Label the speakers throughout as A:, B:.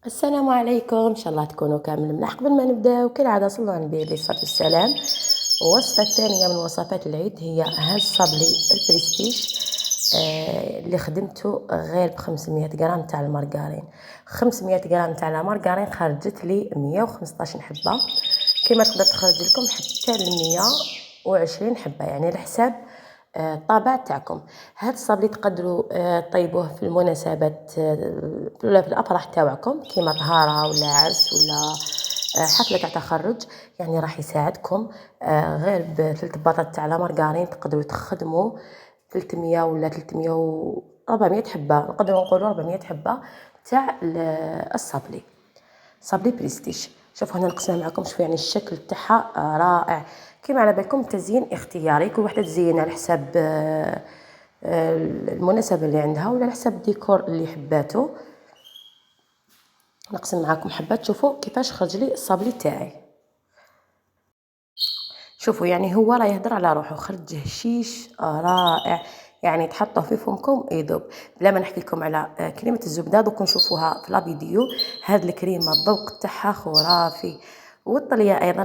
A: السلام عليكم، ان شاء الله تكونوا كامل ملاح. قبل ما نبداو كالعاده صلوا على النبي عليه الصلاه والسلام. الوصفه الثانيه من وصفات العيد هي هذا الصبلي البريستيج اللي خدمته غير ب 500 غرام تاع المارغرين. 500 غرام تاع المارغرين خرجت لي 115 حبه، كما تقدر تخرج لكم حتى ل 120 حبه، يعني على حساب الطابع تاعكم. هاد الصبلي تقدروا طيبوه في المناسبات ولا في الافراح تاعكم كيما طهاره ولا عرس ولا حفله تاع تخرج، يعني راح يساعدكم. غير بثلث باطات تاع مارغرين تقدروا تخدموا 300 ولا 300 و 400 حبه، نقدروا نقولوا 400 حبه تاع الصبلي. صابلي بريستيج. شوفوا هنا نقسمها معكم. شوفوا يعني الشكل تاعها رائع. كيما على بالكم التزيين اختياري، كل وحده تزين على حساب المناسبه اللي عندها ولا على حساب الديكور اللي حباته. نقسم معكم حبات تشوفوا كيفاش خرج لي الصابلي تاعي. شوفوا يعني هو راه يهدر على روحه، خرج هشيش رائع، يعني تحطوه في فمكم يذوب. بلا ما نحكي لكم على كريمه الزبده، دوك نشوفوها في لا فيديو. هاد الكريمه الذوق تاعها خرافي، والطليه ايضا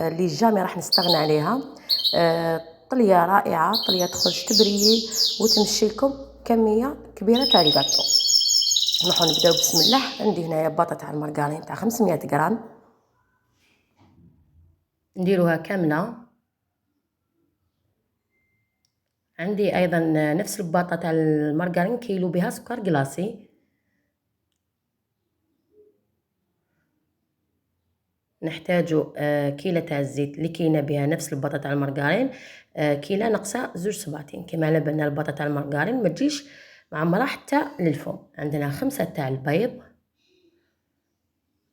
A: اللي جامي راح نستغنى عليها. طليه رائعه، طليه تخرج تبريي وتمشي لكم كميه كبيره تاع الكاطو. نروحو نبداو بسم الله. عندي هنايا باطه تاع المارغرين تاع 500 غرام، نديروها كامله. عندي ايضا نفس الباطه تاع المارغرين كيلو بها سكر كلاصي. نحتاجو كيلة تاع الزيت اللي كاينه بها نفس الباطه تاع المارغرين، كيلة ناقصه زوج صباطين. كما على بالنا الباطه تاع المارغرين ما تجيش معمره حتى للفم. عندنا 5 تاع البيض،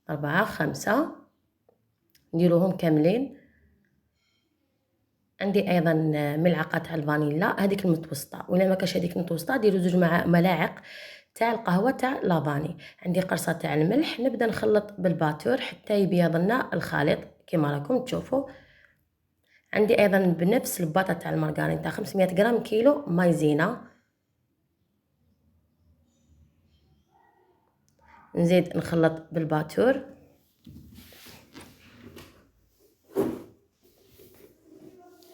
A: 4 5 نديروهم كاملين. عندي ايضا ملعقه تاع الفانيلا، هذيك المتوسطه، ولا ما كاش هذيك المتوسطه ديروا زوج ملاعق تاع القهوه تاع لافاني. عندي قرصه تاع الملح. نبدا نخلط بالباتور حتى يبيض لنا الخليط كما راكم تشوفوا. عندي ايضا بنفس الباطه تاع المارغرين تاع 500 غرام كيلو مايزينا. نزيد نخلط بالباتور.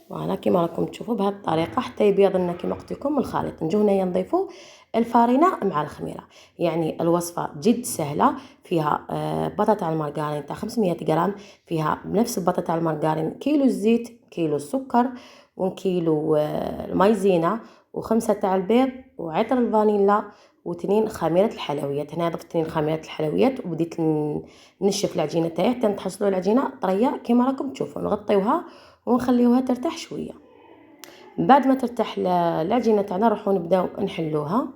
A: فوالا كيما راكم تشوفوا بهذه الطريقه حتى يبيض لنا كيما قلت لكم الخليط. نجيو هنايا نضيفوا الفارينه مع الخميره. يعني الوصفه جد سهله، فيها بطاطا تاع المارغرين تاع 500 غرام، فيها بنفس البطاطا تاع المارغرين كيلو الزيت، كيلو السكر، وكيلو المايزينا، وخمسة تاع البيض، وعطر الفانيلا، واثنين خميره الحلويات. هنا ضفت 2 خميره الحلويات، وبديت نشف العجينه تاعي حتى نحصلوا العجينه طريه كيما راكم تشوفوا. نغطيوها ونخليوها ترتاح شويه. بعد ما ترتاح العجينه تاعنا نروحو نبداو نحلوها.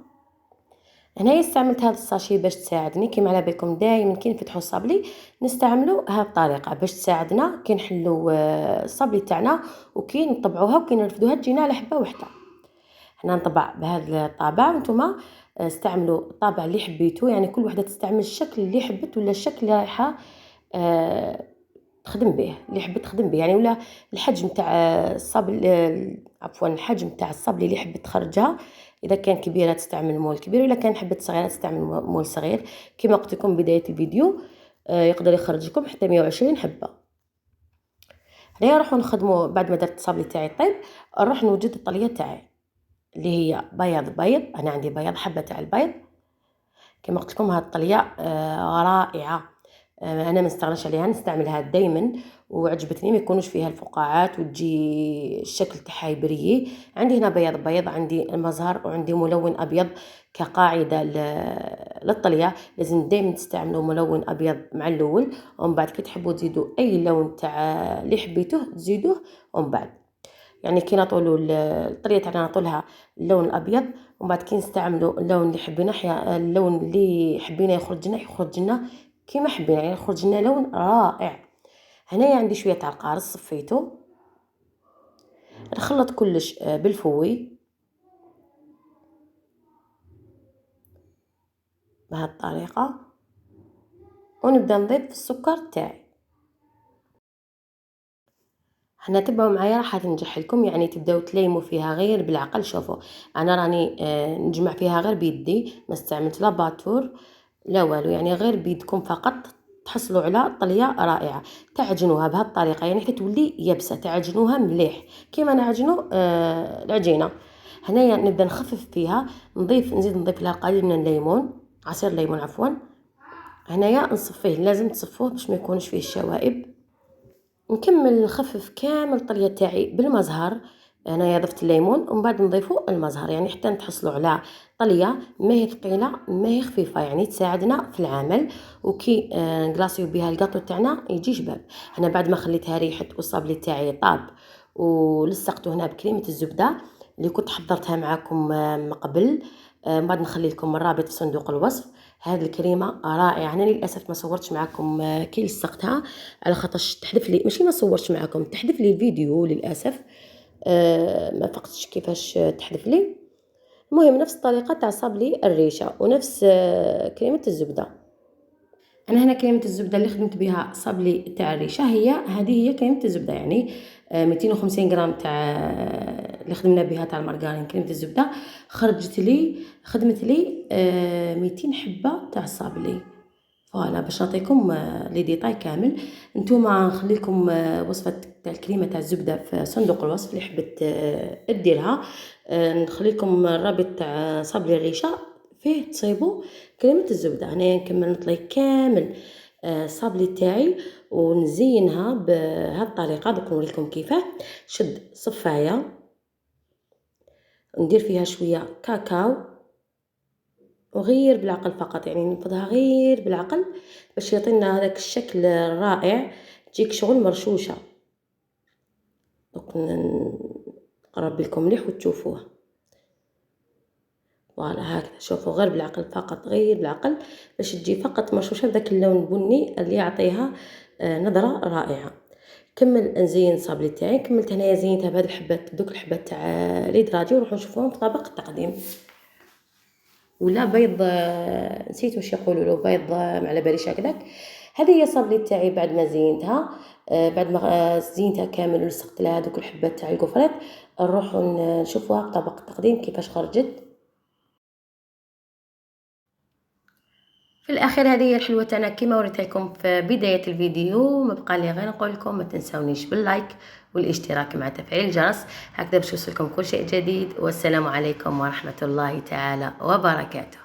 A: هنايا استعملت هذا الساشي باش تساعدني. كيما على بالكم دائما كي نفتحوا الصابلي نستعملوا هذه الطريقه باش تساعدنا كي نحلوا الصابلي تاعنا، وكي نطبعوها وكي نرفدوها تجينا على حبه واحده. حنا نطبع بهذا الطابع، وانتم استعملوا الطابع اللي حبيتو، يعني كل وحده تستعمل الشكل اللي حبت ولا الشكل اللي رايحه تخدم به، اللي حبت تخدم به يعني، ولا الحجم تاع الصبل، عفوا الحجم تاع الصبلي اللي حبت تخرجها. اذا كان كبيره تستعمل مول كبير، ولا كان حبت صغيره تستعمل مول صغير. كما قلت لكم بدايه الفيديو يقدر يخرج لكم حتى 120 حبه. هنايا نروحو نخدموا. بعد ما درت الصبلي تاعي طيب، نروح نوجد الطليه تاعي اللي هي بيض. انا عندي بيض، حبه تاع البيض. كما قلت لكم هاد الطليه رائعه، انا ما نستغناش عليها، نستعملها دائما، وعجبتني ما يكونوش فيها الفقاعات وتجي الشكل تاعها يبريي. عندي هنا بيض، عندي المزهر، وعندي ملون ابيض كقاعده للطليه. لازم دائما تستعملوا ملون ابيض مع الاول، ومن بعد كي تحبوا تزيدوا اي لون تاع اللي حبيتوه تزيدوه. ومن بعد يعني كي نطولوا الطريقه تاعنا نطولها اللون الابيض، ومن بعد كي نستعملوا اللون اللي حبينا، اللون اللي حبينا يخرج لنا كيما حبينا، يعني يخرج لنا لون رائع. هنايا عندي شويه تاع القارص صفيته. نخلط كلش بالفوي بهذه الطريقه، ونبدا نضيف السكر تاعي. هنا تبعوا معايا راح تنجح لكم، يعني تبداو تليموا فيها غير بالعقل. شوفوا انا راني نجمع فيها غير بيدي، ما استعملت لا باتور لا والو، يعني غير بيدكم فقط تحصلوا على طليه رائعه. تعجنوها بهذه الطريقه يعني حتى تولي يابسه، تعجنوها مليح كيما نعجنوا العجينه. هنايا نبدا نخفف فيها، نزيد نضيف لها قليل من الليمون، عصير ليمون عفوا. هنايا نصفيه، لازم تصفوه باش ما يكونش فيه الشوائب. نكمل نخفف كامل الطليه تاعي بالمزهر. انايا ضفت الليمون ومن بعد نضيفو المزهر، يعني حتى نتحصلوا على طليه ما هي ثقيله ما هي خفيفه، يعني تساعدنا في العمل. وكي نقلاصيو بها الكاطو تاعنا يجي شباب. انا بعد ما خليتها ريحت والصابلي تاعي طاب ولصقته هنا بكريمه الزبده اللي كنت حضرتها معاكم من قبل. من بعد نخلي لكم الرابط في صندوق الوصف. هذه الكريمه رائعه. انا للاسف ما صورتش معاكم كي لصقتها، على خاطرش تحذف لي، ماشي ما صورتش معاكم، تحذف لي الفيديو للاسف. ما فقتش كيفاش تحذف لي. المهم نفس الطريقه تاع صابلي الريشه ونفس كريمه الزبده. انا هنا كريمه الزبده اللي خدمت بها صابلي تاع الريشه هذه هي كريمه الزبده، يعني 250 غرام تاع اللي خدمنا بها تاع المارغرين كريمه الزبده. خدمت لي 200 حبه تاع صابلي. فوالا باش نعطيكم لي ديتاي كامل. نتوما نخلي لكم وصفه تاع الكريمه تاع الزبده في صندوق الوصف اللي حبت ديرها. نخلي لكم الرابط تاع صابلي الريشه فيه تصيبوا كريمه الزبده. انا نكمل نطلي كامل صابلي تاعي ونزينها بهذه الطريقه. دوك نوريكم كيفاه. شد صفايه ندير فيها شويه كاكاو وغير بالعقل فقط، يعني نفضها غير بالعقل باش يعطينا هذاك الشكل الرائع، تجيك شغل مرشوشه. دونك نقرب لكم مليح وتشوفوها. فوالا هكذا شوفوا، غير بالعقل فقط، غير بالعقل باش تجي فقط مرشوشه بداك اللون البني اللي يعطيها نظره رائعه. كمل نزين صابلي تاعي. كملت هنايا زينتها بهاد الحبات، دوك الحبات تاع الهيدراجي، ونروحو نشوفوهم في طبق التقديم. ولا بيض نسيت واش يقولوا له، بيض ما على باليش هكذاك. هذه هي الصابلي تاعي بعد ما زينتها. بعد ما زينتها كامل ولصقت لها دوك الحبات تاع الكفرات. نروحوا نشوفوها في طبق التقديم كيفاش خرجت. في الاخير هذه هي الحلوه تاعنا كيما وريت لكم في بدايه الفيديو. ما بقى لي غير نقول لكم ما تنسونيش باللايك والاشتراك مع تفعيل الجرس، هكذا باش يوصلكم كل شيء جديد. والسلام عليكم ورحمه الله تعالى وبركاته.